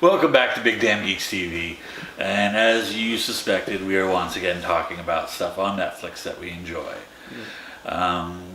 Welcome back to Big Damn Geeks TV. And as you suspected, we are once again talking about stuff on Netflix that we enjoy.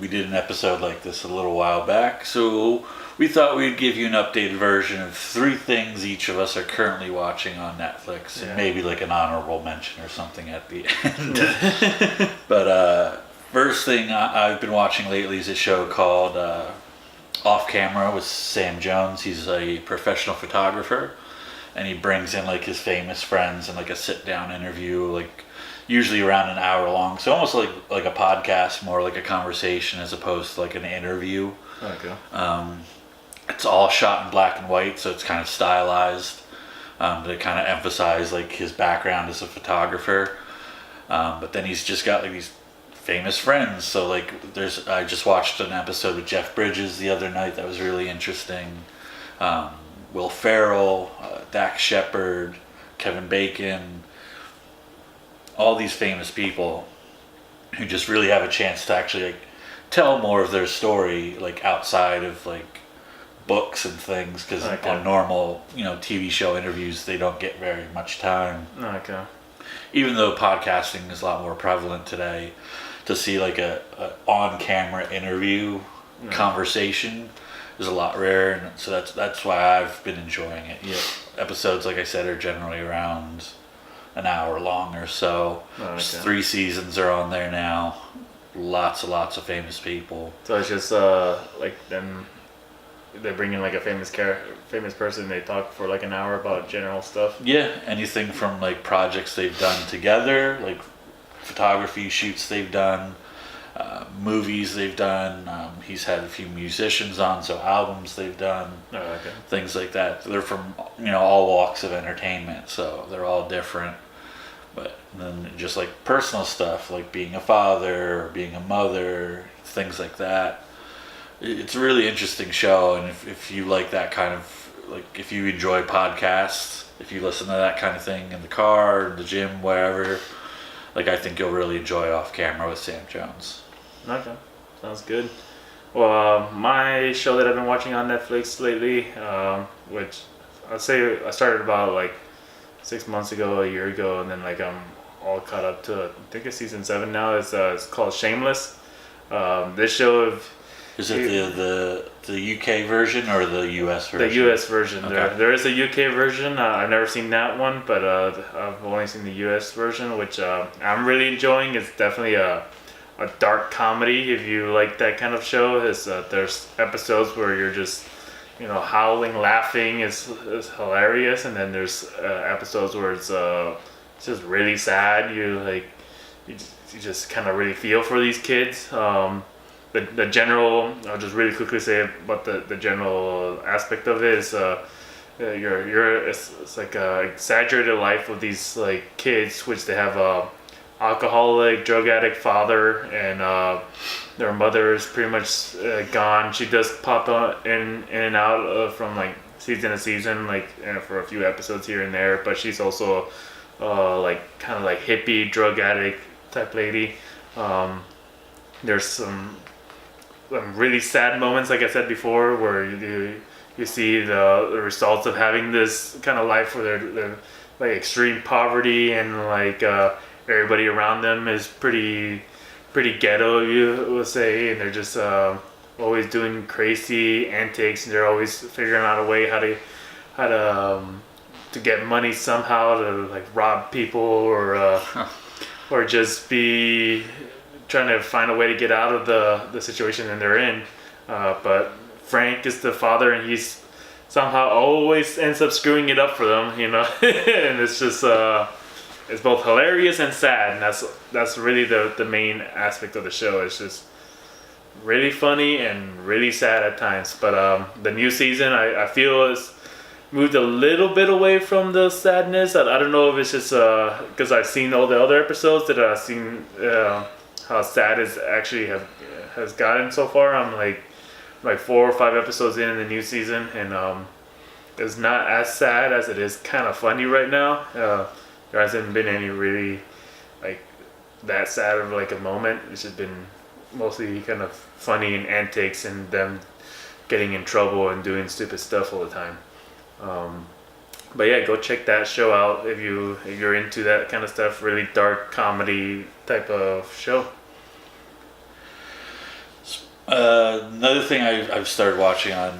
We did an episode like this a little while back, so we thought we'd give you an updated version of 3 things each of us are currently watching on Netflix, and maybe like an honorable mention or something at the end. But first thing I've been watching lately is a show called Off Camera with Sam Jones. He's a professional photographer, and he brings in like his famous friends and like a sit-down interview, like usually around an hour long. So almost like a podcast, more like a conversation as opposed to like an interview. Okay. It's all shot in black and white, so it's kind of stylized to kind of emphasize like his background as a photographer. But then he's just got like these famous friends. So like I just watched an episode with Jeff Bridges the other night that was really interesting. Will Ferrell, Dax Shepard, Kevin Bacon, all these famous people who just really have a chance to actually like tell more of their story, like outside of like books and things, because on normal TV show interviews they don't get very much time. Okay. Even though podcasting is a lot more prevalent today, to see like a on-camera interview conversation is a lot rarer, and so that's why I've been enjoying it. Episodes, like I said, are generally around an hour long or so. Just 3 seasons are on there now. Lots of famous people. So it's just like them. They bring in like a famous person. They talk for like an hour about general stuff. Yeah, anything from like projects they've done together, like photography shoots they've done, movies they've done. He's had a few musicians on, so albums they've done. Things like that. They're from all walks of entertainment, so they're all different. But then just like personal stuff, like being a father or being a mother, things like that. It's a really interesting show, and if you like that kind of, like if you enjoy podcasts, if you listen to that kind of thing in the car, in the gym, wherever, like I think you'll really enjoy Off Camera with Sam Jones. Okay, sounds good. Well, my show that I've been watching on Netflix lately, which I'd say I started about like 6 months ago, a year ago, and then like I'm all caught up to I think it's season 7 now. It's called Shameless. This show is it the UK version or the US version? The US version. Okay. There is a UK version. I've never seen that one, but I've only seen the US version, which I'm really enjoying. It's definitely a dark comedy if you like that kind of show. There's episodes where you're just howling, laughing. It's hilarious, and then there's episodes where it's just really sad. You just kind of really feel for these kids. The general, I'll just really quickly say about the general aspect of it is it's like a exaggerated life of these like kids, which they have a alcoholic, drug addict father, and their mother is pretty much gone. She does pop in and out from like season to season, like for a few episodes here and there, but she's also like kind of like hippie drug addict type lady. There's some really sad moments, like I said before, where you see the results of having this kind of life where they're like extreme poverty, and like everybody around them is pretty ghetto, you would say, and they're just always doing crazy antics, and they're always figuring out a way how to get money somehow, to like rob people or just be trying to find a way to get out of the situation that they're in. But Frank is the father, and he's somehow always ends up screwing it up for them, and it's just it's both hilarious and sad, and that's really the main aspect of the show. It's just really funny and really sad at times. But the new season, I feel is moved a little bit away from the sadness. I don't know if it's just because I've seen all the other episodes that I've seen how sad it actually has gotten so far. I'm like 4 or 5 episodes in the new season, and it's not as sad as it is kind of funny right now. There hasn't been any really like that sad of like a moment. It's just been mostly kind of funny and antics and them getting in trouble and doing stupid stuff all the time. But yeah, go check that show out if you're into that kind of stuff. Really dark comedy type of show. Another thing I've started watching on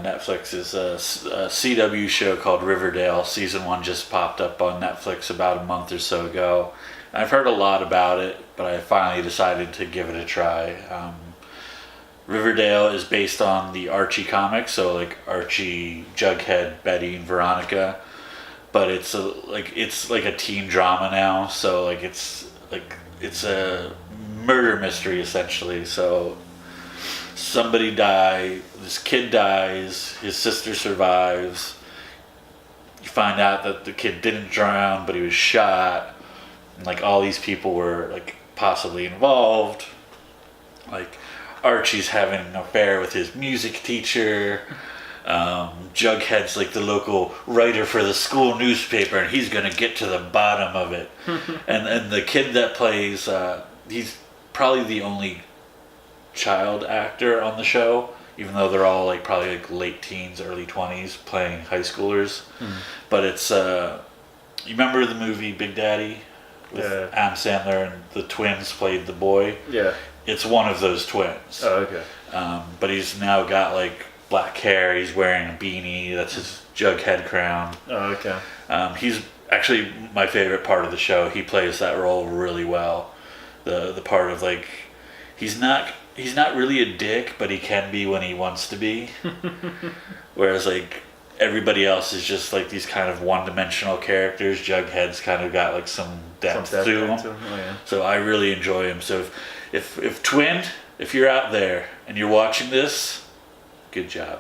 Netflix is a CW show called Riverdale. Season 1 just popped up on Netflix about a month or so ago. I've heard a lot about it, but I finally decided to give it a try. Riverdale is based on the Archie comics, so like Archie, Jughead, Betty, and Veronica. But it's like a teen drama now, so it's a murder mystery essentially. So this kid dies, his sister survives. You find out that the kid didn't drown, but he was shot, and like all these people were like possibly involved. Like Archie's having an affair with his music teacher. Jughead's like the local writer for the school newspaper, and he's gonna get to the bottom of it. and the kid that plays, he's probably the only child actor on the show, even though they're all like probably like late teens, early 20s, playing high schoolers. But it's you remember the movie Big Daddy with Adam Sandler, and the twins played the boy? Yeah. It's one of those twins. Oh, okay. But he's now got like black hair. He's wearing a beanie. That's his Jughead crown. Oh, okay. He's actually my favorite part of the show. He plays that role really well. The part of like he's not really a dick, but he can be when he wants to be. Whereas like everybody else is just like these kind of one-dimensional characters. Jughead's kind of got like some depth to him. Oh, yeah. So I really enjoy him. So if Twin, if you're out there and you're watching this, good job.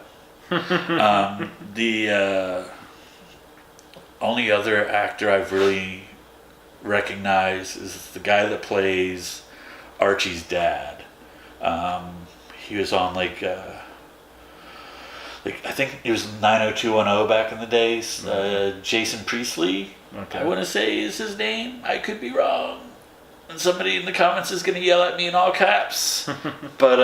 The only other actor I've really recognized is the guy that plays Archie's dad. He was on like I think it was 90210 back in the days. Jason Priestley, okay. I want to say is his name. I could be wrong. And somebody in the comments is going to yell at me in all caps. But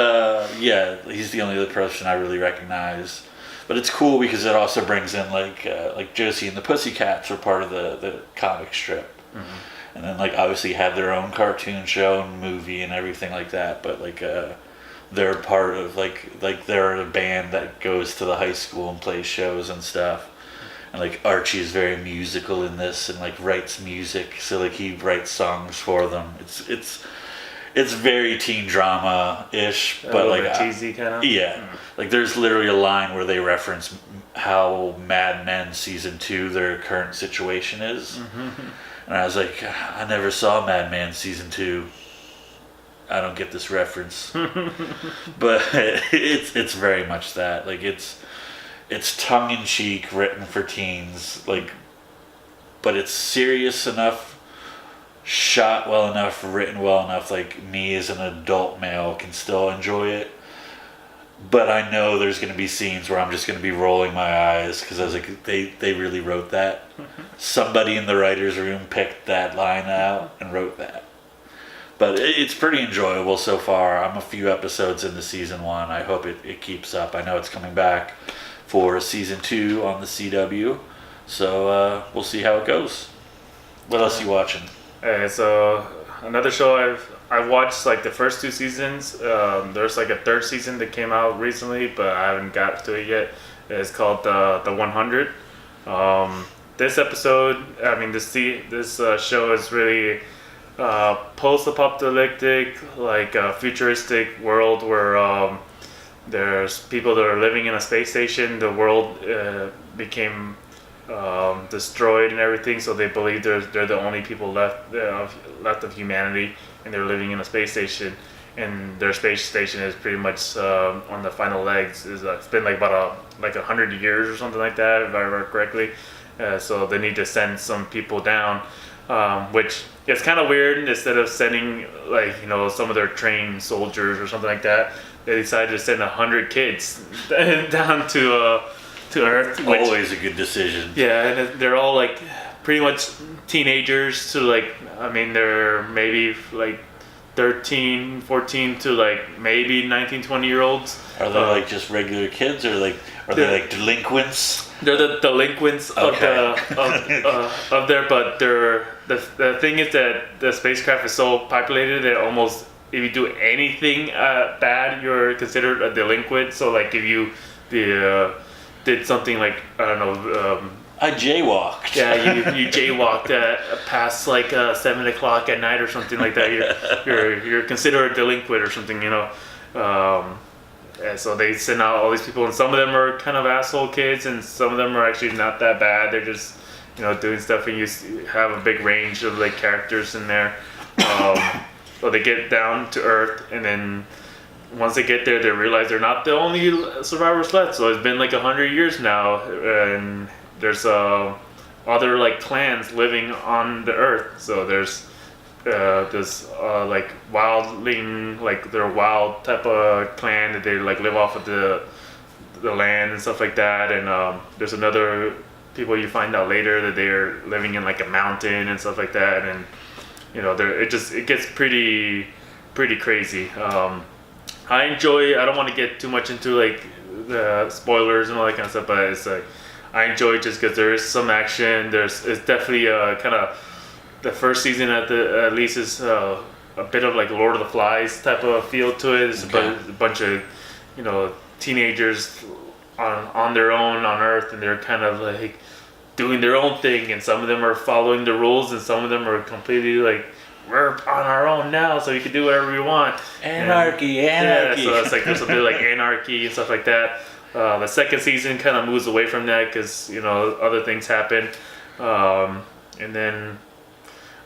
yeah, he's the only other person I really recognize. But it's cool because it also brings in like Josie and the Pussycats were part of the comic strip. Mm-hmm. And then like obviously had their own cartoon show and movie and everything like that. But like they're part of like they're a band that goes to the high school and plays shows and stuff. And like Archie is very musical in this and like writes music, so like he writes songs for them. It's very teen drama ish, but like cheesy kind of. Yeah, like there's literally a line where they reference how Mad Men season 2 their current situation is, and I was like, I never saw Mad Men season 2. I don't get this reference, but it's very much that like it's tongue-in-cheek, written for teens, like, but it's serious enough, shot well enough, written well enough, like me as an adult male can still enjoy it. But I know there's going to be scenes where I'm just going to be rolling my eyes because I was like, they really wrote that. Somebody in the writer's room picked that line out and wrote that. But it's pretty enjoyable so far. I'm a few episodes into season 1. I hope it keeps up. I know it's coming back for season 2 on the CW, so we'll see how it goes. What else are you watching? So another show I've watched like the first 2 seasons. There's like a 3rd season that came out recently, but I haven't got to it yet. It's called the 100. This episode, I mean this show is really post-apocalyptic, like a futuristic world where there's people that are living in a space station. The world became destroyed and everything, so they believe they're the only people left of humanity, and they're living in a space station. And their space station is pretty much on the final legs. It's been like about 100 years or something like that, if I remember correctly. So they need to send some people down, which is kind of weird. Instead of sending some of their trained soldiers or something like that, they decided to send 100 kids down to Earth. Always a good decision. Yeah, and they're all like pretty much teenagers to they're maybe like 13, 14 to like maybe 19, 20-year-olds. Are they like just regular kids, or like are they like delinquents? They're the delinquents Okay. of there, but the thing is that the spacecraft is so populated that almost if you do anything bad, you're considered a delinquent. So like if you did something like I don't know. I jaywalked. Yeah, you jaywalked past like 7 o'clock at night or something like that. You're considered a delinquent or something, And so they send out all these people, and some of them are kind of asshole kids, and some of them are actually not that bad. They're just doing stuff, and you have a big range of like characters in there. So they get down to Earth, and then once they get there, they realize they're not the only survivors left. So it's been like 100 years now, and there's other like clans living on the Earth. So there's this like wildling, like they're a wild type of clan that they like live off of the land and stuff like that. And there's another people you find out later that they're living in like a mountain and stuff like that. And it gets pretty crazy. I don't want to get too much into like the spoilers and all that kind of stuff, but it's like I enjoy it just because there is some action. It's definitely kind of the first season at least is a bit of like Lord of the Flies type of feel to it. It's a bunch of teenagers on their own on Earth, and they're kind of like doing their own thing, and some of them are following the rules, and some of them are completely like, we're on our own now, so we can do whatever we want. Anarchy. Yeah, so it's like there's a bit of like anarchy and stuff like that. The second season kind of moves away from that because other things happen, and then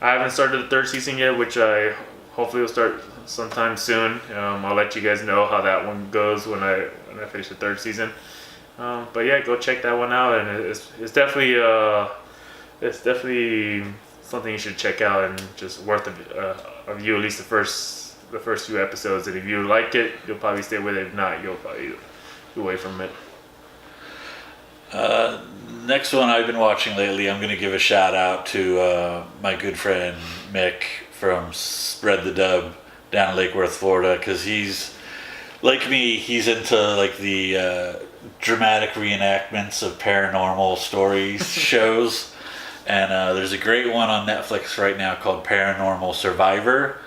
I haven't started the third season yet, which I hopefully will start sometime soon. I'll let you guys know how that one goes when I finish the third season. But yeah, go check that one out, and it's definitely something you should check out, and just worth a view, at least the first few episodes. And if you like it, you'll probably stay with it. If not, you'll probably go away from it. Next one I've been watching lately, I'm going to give a shout out to my good friend Mick from Spread the Dub down in Lake Worth, Florida, because he's like me. He's into like the dramatic reenactments of paranormal stories shows, and there's a great one on Netflix right now called Paranormal Survivor,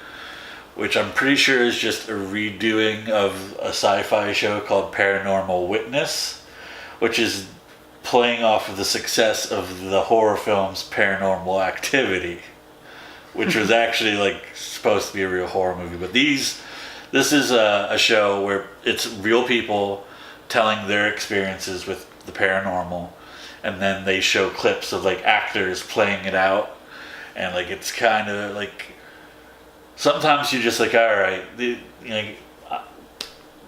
which I'm pretty sure is just a redoing of a sci-fi show called Paranormal Witness, which is playing off of the success of the horror films Paranormal Activity, which was actually like supposed to be a real horror movie. But this is a show where it's real people telling their experiences with the paranormal, and then they show clips of like actors playing it out, and like it's kind of like sometimes you're just like, all right,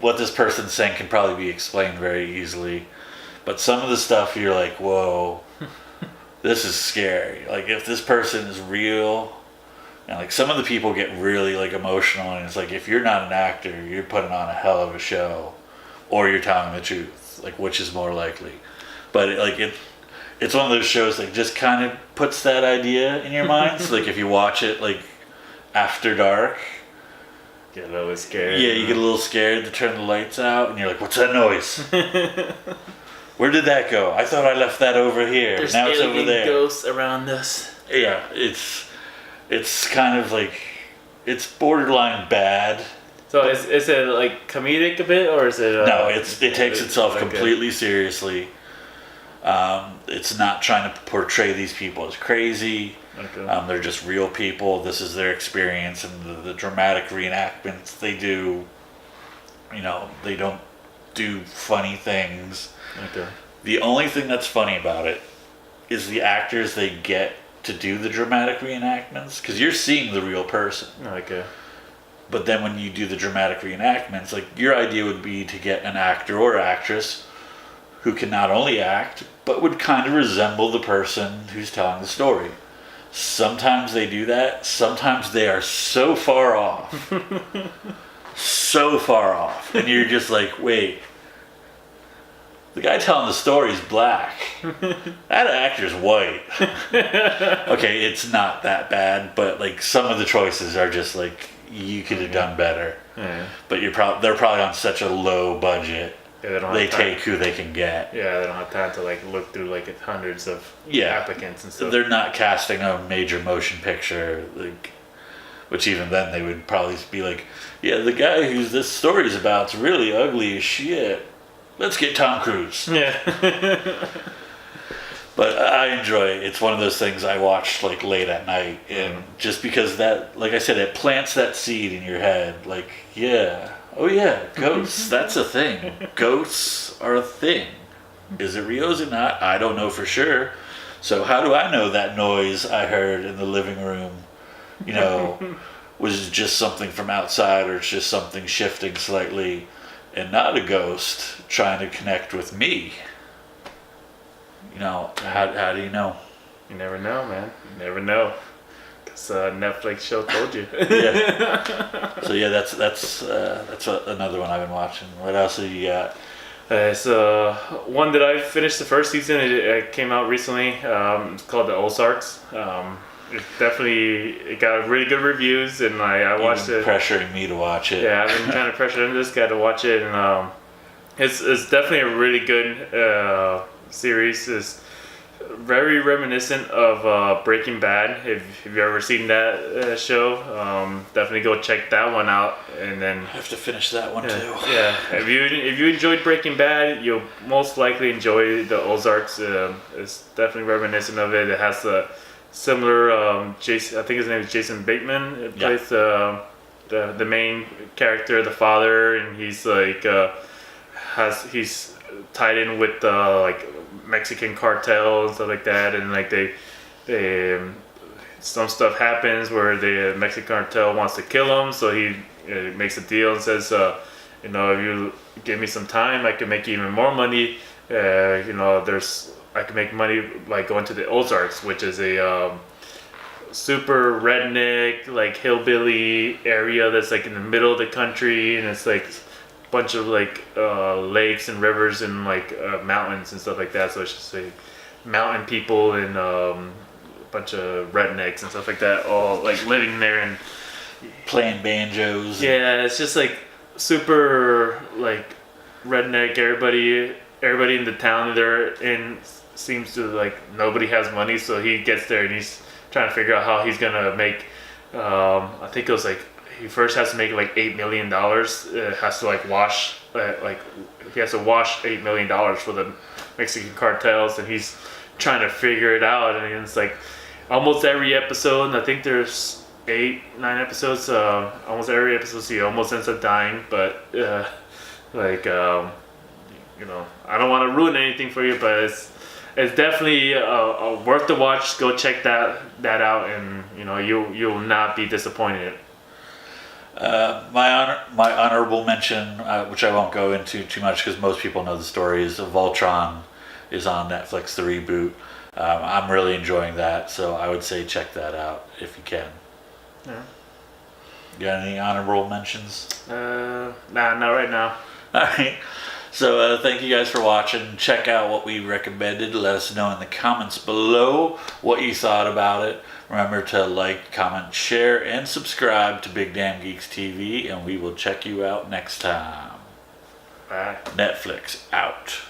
what this person's saying can probably be explained very easily. But some of the stuff you're like, whoa, this is scary. Like if this person is real, and like some of the people get really like emotional, and it's like if you're not an actor, you're putting on a hell of a show, or you're telling the truth. Like which is more likely? But it's one of those shows that just kind of puts that idea in your mind. So like if you watch it like after dark, get a little scared. Yeah, you get a little scared to turn the lights out, and you're like, what's that noise? Where did that go? I thought I left that over here. There's now it's over there. Ghosts around us. Yeah, it's kind of like it's borderline bad. So is it like comedic a bit, or is it? No, it takes itself completely seriously. It's not trying to portray these people as crazy. Okay. They're just real people. This is their experience, and the dramatic reenactments they do. They don't do funny things. Okay. The only thing that's funny about it is the actors they get to do the dramatic reenactments, because you're seeing the real person. Okay. But then when you do the dramatic reenactments, like your idea would be to get an actor or actress who can not only act, but would kind of resemble the person who's telling the story. Sometimes they do that. Sometimes they are so far off. So far off. And you're just like, wait. The guy telling the story is black. That actor's white. Okay, it's not that bad, but like some of the choices are just like you could have done better. Yeah. But they're probably on such a low budget Yeah, they don't they have time. take who they can get. Yeah, they don't have time to like look through like hundreds of Yeah. applicants and stuff. They're not casting a major motion picture, like, which even then they would probably be like, yeah, the guy who's this story's about's really ugly as shit. Let's get Tom Cruise. Yeah. But I enjoy it. It's one of those things I watch like late at night, and just because that, like I said, it plants that seed in your head. Like, yeah, oh yeah, ghosts. That's a thing. Ghosts are a thing. Is it real? Is it not? I don't know for sure. So how do I know that noise I heard in the living room, was just something from outside, or it's just something shifting slightly, and not a ghost trying to connect with me? How do you know? You never know, man. You never know. Because Netflix show told you. Yeah. So yeah, that's another one I've been watching. What else have you got? It's one that I finished the first season. It came out recently. It's called the Ozarks. It got really good reviews, and I watched it. Pressuring me to watch it. Yeah, I've been kind of pressuring this guy to watch it, and it's definitely a really good series. It's very reminiscent of Breaking Bad. If you've ever seen that show, definitely go check that one out. And then I have to finish that one too. Yeah, if you enjoyed Breaking Bad, you'll most likely enjoy the Ozarks. It's definitely reminiscent of it. It has a similar Jason. I think his name is Jason Bateman. It plays the main character, the father, and he's like he's tied in with like Mexican cartel and stuff like that, and like they some stuff happens where the Mexican cartel wants to kill him, so he makes a deal and says, if you give me some time, I can make even more money. I can make money by going to the Ozarks, which is a super redneck, like hillbilly area that's like in the middle of the country, and it's like bunch of like lakes and rivers and like mountains and stuff like that. So it's just like mountain people and a bunch of rednecks and stuff like that, all like living there and playing banjos. Yeah, it's just like super like redneck. Everybody in the town they're in seems to like nobody has money, so he gets there and he's trying to figure out how he's gonna make. I think it was like. He first has to make like $8 million. Has to like wash, he has to wash $8 million for the Mexican cartels, and he's trying to figure it out. And it's like almost every episode, and I think there's 8-9 episodes. Almost every episode, he almost ends up dying. But I don't want to ruin anything for you, but it's definitely worth the watch. Go check that out, and you'll not be disappointed. My honorable mention, which I won't go into too much because most people know the story, is Voltron is on Netflix, the reboot. I'm really enjoying that, so I would say check that out if you can. Yeah. You got any honorable mentions? Nah, not right now. All right. So thank you guys for watching. Check out what we recommended. Let us know in the comments below what you thought about it. Remember to like, comment, share, and subscribe to Big Damn Geeks TV, and we will check you out next time. Bye. Netflix out.